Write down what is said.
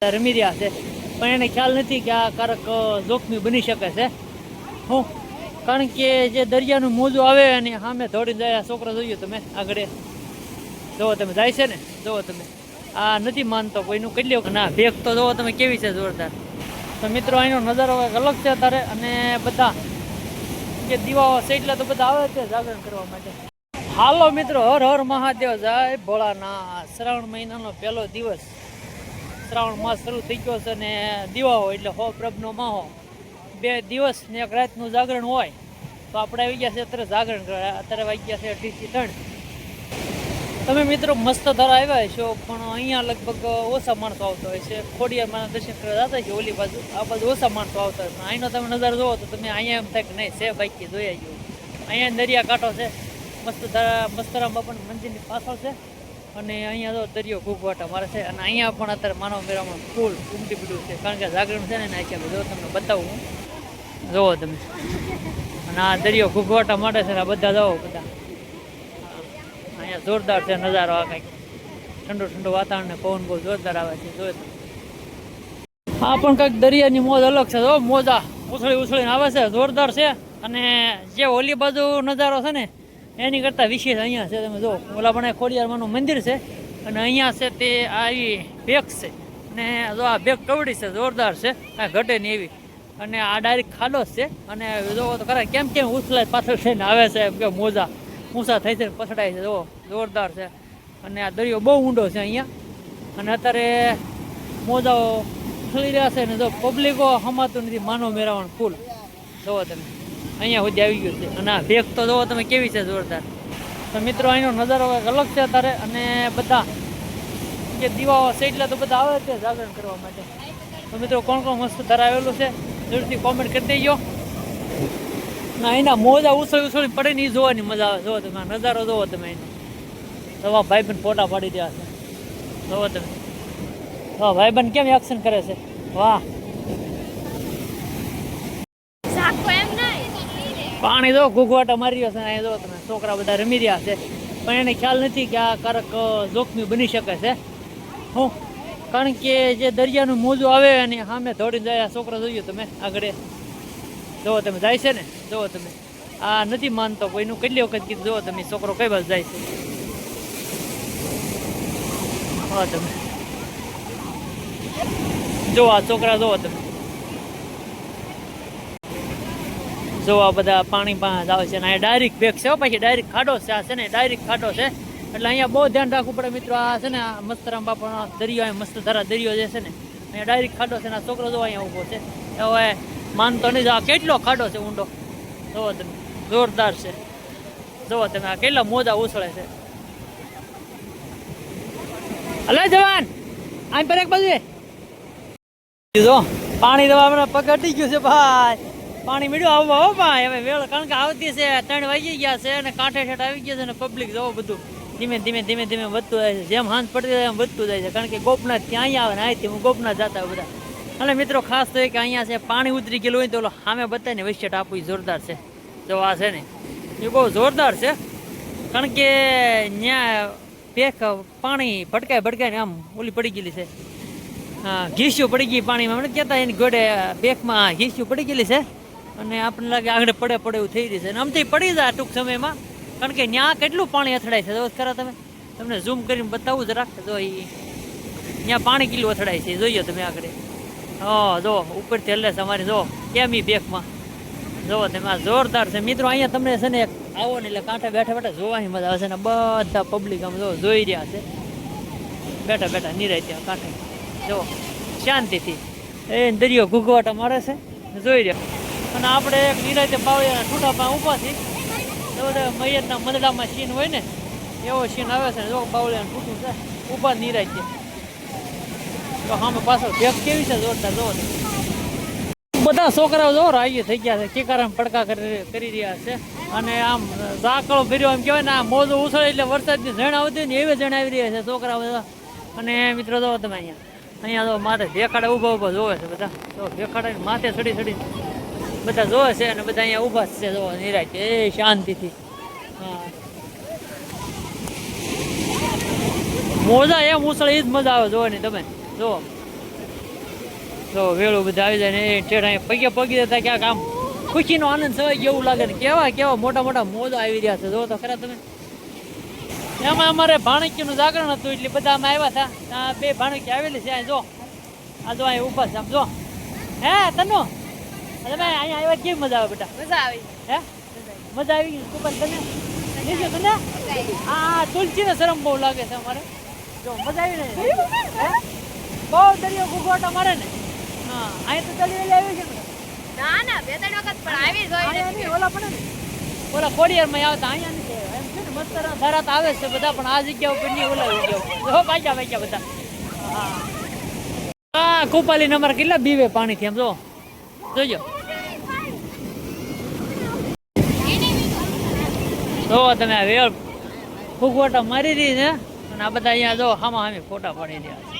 રમી રહ્યા છે, પણ એને ખ્યાલ નથી કે આ કારક જોખમી બની શકે છે. હું કારણ કે જે દરિયાનું મોજું આવે અને સામે દોડીને જાય છોકરા જોયું તમે આગળ જોવો તમે જાય છે ને, જોવો તમે આ નથી માનતો કોઈનું કેટલી ના ભેગ તો જોવો તમે કેવી છે જોરદાર. તો મિત્રો અહીંનો નજારો અલગ છે અત્યારે, અને બધા જે દીવાઓ સેટલા તો બધા આવે છે જાગરણ કરવા માટે. હાલો મિત્રો, હર હર મહાદેવ, જય ભોળાનાથ. શ્રાવણ મહિનાનો પહેલો દિવસ, શ્રાવણ માસ શરૂ થઈ ગયો છે ને દીવાઓ એટલે હો પ્રભનો માહો 2 દિવસ ને 1 રાતનું જાગરણ હોય. તો આપણે આવી ગયા છે અત્યારે જાગરણ કરવા. અત્યારે વાગ્યા છે 2:30 થી 3. તમે મિત્રો મસ્ત ધરા આવ્યા છો, પણ અહીંયા લગભગ ઓછા માણસો આવતા હોય છે. ખોડિયારમાં દર્શન કરવા જતા છે ઓલી બાજુ, આ બાજુ ઓછા માણસો આવતા હોય. પણ અહીંનો તમે નજારો જોવો તો તમે અહીંયા એમ થાય કે નહીં છે બાકી જોઈ આવ્યો. અહીંયા દરિયા કાંઠો છે, મસ્ત ધરા મસ્તરામ બાપાનું મંદિરની પાછળ છે, અને અહીંયા જો દરિયો ઘૂઘવાટા મારે છે. અને અહીંયા પણ અત્યારે માનવ મેળામાં ફૂલ ઉમટી પડ્યું છે, કારણ કે જાગરણ છે ને નાખ્યા. જો તમને બતાવું હું, જોવો તમે. અને આ દરિયો ઘૂઘવાટા માટે છે ને આ બધા જાઓ બધા. અહીંયા જોરદાર છે નજારો, આ કંઈક ઠંડુ ઠંડુ વાતાવરણ ને પવન બહુ જોરદાર આવે છે. જોયો તમે આ પણ કંઈક દરિયાની મોજ અલગ છે. જો મોજા ઉછળી ઉછળીને આવે છે, જોરદાર છે. અને જે ઓલી બાજુ નજારો છે ને એની કરતાં વિશેષ અહીંયા છે. તમે જો ઓલા પણ ખોડિયારમાંનું મંદિર છે, અને અહીંયા છે તે આવી ભેગ છે. અને જો આ ભેગ કવડી છે, જોરદાર છે, આ ઘટે નહીં એવી. અને આ ડાયરેક્ટ ખાડો જ છે. અને જોવો તો ખરા કેમ કેમ ઉછલાય પાછળ થઈને આવે છે, એમ કે મોજા ઊંચા થઈ છે પછડાય છે. જો જોરદાર છે. અને આ દરિયો બહુ ઊંડો છે અહીંયા, અને અત્યારે મોજાઓ ઉછળી રહ્યા છે. ને જો પબ્લિકો હમાતું નથી, માનવ મેળાવણ ફૂલ. જોવો તમે અહીંયા સુધી આવી ગયું છે. અને આ ભેગ તો જોવો તમે કેવી છે જોરદાર. તો મિત્રો અહીંનો નજારો અલગ છે અત્યારે, અને બધા જે દીવાઓ સેટલા તો બધા આવે છે જાગરણ કરવા માટે. તો મિત્રો કોણ કોણ મસ્ત ધરાવેલું છે જરૂરથી કોમેન્ટ કરી દેજો. ના એના મોજા ઉછળી ઉછળી પડે ને એ જોવાની મજા આવે. જોવો તમે નજારો જોવો તમે એનો. તો ભાઈબંધ ફોટા પાડી રહ્યા છે, જોવો તમે. હા ભાઈબંધ કેમ એક્શન કરે છે, વાહ. પાણી જો ઘૂઘવાટા મારી રહ્યો છે. અહીંયા જો તમે છોકરા બધા રમી રહ્યા છે, પણ એને ખ્યાલ નથી કે આ કારક જોખમી બની શકે છે. હું કારણ કે જે દરિયાનું મોજું આવે અને સામે દોડીને જાય છોકરા જોયું તમે આગળ જોવો તમે જાય છે ને, જોવો તમે આ નથી માનતો કોઈનું કેટલી વખત કીધું. જોવો તમે છોકરો કઈ બાજુ જાય છે, હા તમે જો આ છોકરા જોવો તમે. જો આ બધા પાણી પાસે આવે છે, અને અહીંયા ડાયરેક્ટ ભેગ છે, પછી ડાયરેક્ટ ખાડો છે. આ છે ને ડાયરેક્ટ ખાડો છે, એટલે અહીંયા બહુ ધ્યાન રાખવું પડે મિત્રો. આ છે ને આ મસ્તરામ બાપાનો દરિયો, મસ્ત ધરા દરિયો જે છે ને અહીંયા ડાયરેક્ટ ખાડો છે. આ છોકરો જો અહીંયા ઊભો છે, હવે માનતો નહીં. આ કેટલો ખાડો છે ઊંડો, જોવો તમે જોરદાર છે. જોવો તમે આ કેટલા મોજા ઉછળે છે. હલે જવાન આમ પર એક બાજુ જો પાણી દવા પગ અટી ગયું છે ભાઈ. પાણી મીડું આવવા હો ભાઈ હવે વેળ, કારણ કે આવતી છે 3 વાગી ગયા છે, અને કાંઠે ઠેઠ આવી ગયા છે. અને પબ્લિક જોવો બધું ધીમે ધીમે ધીમે ધીમે વધતું જાય છે. જેમ હાંજ પડતી જાય એમ વધતું જાય છે, કારણ કે ગોપનાથ ત્યાં અહીંયા આવે ને અહીંથી હું ગોપનાથ જતા હોય બધા. અને મિત્રો ખાસ તો એ કે અહીંયા છે પાણી ઉતરી ગયેલું હોય તો ઓલો સામે બતાવીને વૈશ્ય ટાપુ જોરદાર છે. જો આ છે ને એ બહુ જોરદાર છે, કારણ કે ત્યાં ભેખ પાણી ભટકાય ભટકાઈને આમ ઓલી પડી ગયેલી છે. હા ઘીસ્યું પડી ગઈ પાણીમાં, મને કહેતા એની ગોડે ભેખમાં ઘીસ્યું પડી ગયેલી છે. અને આપણને લાગે આગળ પડે પડે એવું થઈ રહી છે. અને આમથી પડી જાય ટૂંક સમયમાં, કારણ કે ત્યાં કેટલું પાણી અથડાય છે. જો ખરા તમે, તમને ઝૂમ કરીને બતાવું જરાક. જો એ ત્યાં પાણી કેટલું અથડાય છે જોઈએ તમે આગળ. હા જો ઉપરથી હલે છે અમારી, જો કેમ એ ભેખમાં. જોવો તમે આ જોરદાર છે મિત્રો. અહીંયા તમને છે ને આવો ને એટલે કાંઠે બેઠા બેઠા જોવાની મજા આવે છે. ને બધા પબ્લિક આમ જો જોઈ રહ્યા છે બેઠા બેઠા નિરાય ત્યાં કાંઠે. જો શાંતિથી એ દરિયો ઘૂઘવાટા મારે છે, જોઈ રહ્યા. અને આપણે એક નિરાયતે પાવડિયાના ઠૂઠા પાસે ઊભા છીએ. મૈયરના મંદડામાં સીન હોય ને એવો સીન આવે છે. જો પાવડિયાનું ઠૂઠું છે, ઊભા નિરાય છે. તો સામે પાછળ ભેગ કેવી છે જોરદાર. જોવો બધા છોકરાઓ જો રાજી થઈ ગયા છે, કિકારામ પડકા કરી રહ્યા છે. અને આમ ઝાકળો ફેર્યો એમ કહેવાય ને, આ મોજો ઉછળે એટલે વરસાદની ઝણ આવતી હોય ને એવી ઝણ આવી રહ્યા છે છોકરાઓ બધા. અને મિત્રો જોવો તમે અહીંયા જો માથે ભેખાડા ઊભા ઊભા જોવે છે બધા. તો ભેખાડા માથે ચડી ચડી બધા જોવે છે, અને બધા અહીંયા ઊભા છે જોવો નિરાય છે એ શાંતિથી. હા મોજા એમ ઉછળે એ જ મજા આવે જોવાની. તમે જુઓ તો વેળું બધા આવી જાય ને એ ઠેઠ પગે પગી જતા ક્યાંક આમ ખુશીનો આનંદ સવાઈ જેવું લાગે ને કેવા કેવા મોટા મોટા મોજો આવી રહ્યા છે જો તો ખરા તમે. એમાં અમારે ભાણકીનું જાગરણ હતું એટલે બધા અમે આવ્યા હતા. ત્યાં 2 ભાણકી આવેલી છે. જો આ જો અહીં ઊભા છે આમ જો. હે તનુ તમે અહીંયા આવ્યા કેવી મજા આવે બેટા? મજા આવી. હે મજા આવી ગઈ કુપન તને નીચે તને આ તુલસીને શરમ બહુ લાગે છે અમારે. જો મજા આવી ને હે બહુ દરિયો ગુગોટા મારે ને. હા અહીં તો ચાલી આવી છે ને. ના ના 2-3 વખત પણ આવી જોઈ અહીંયા નહીં ઓલા પણ ને ઓલા ખોડિયારમાં આવતા અહીંયા નથી એમ છે ને મસ્ત ધારાત આવે છે બધા પણ આ જગ્યા ઉપર નહીં ઓલા જગ્યા જો ભાગ્યા બધા. હા હા કુપાલી નંબર કેટલા બીવે પાણીથી એમ જો જોજો. જો તમે આ વેળ ફૂગવાટા મારી રહી છે અને આ બધા અહીંયા જો હામાં હામી ફોટા પાડી રહ્યા છે.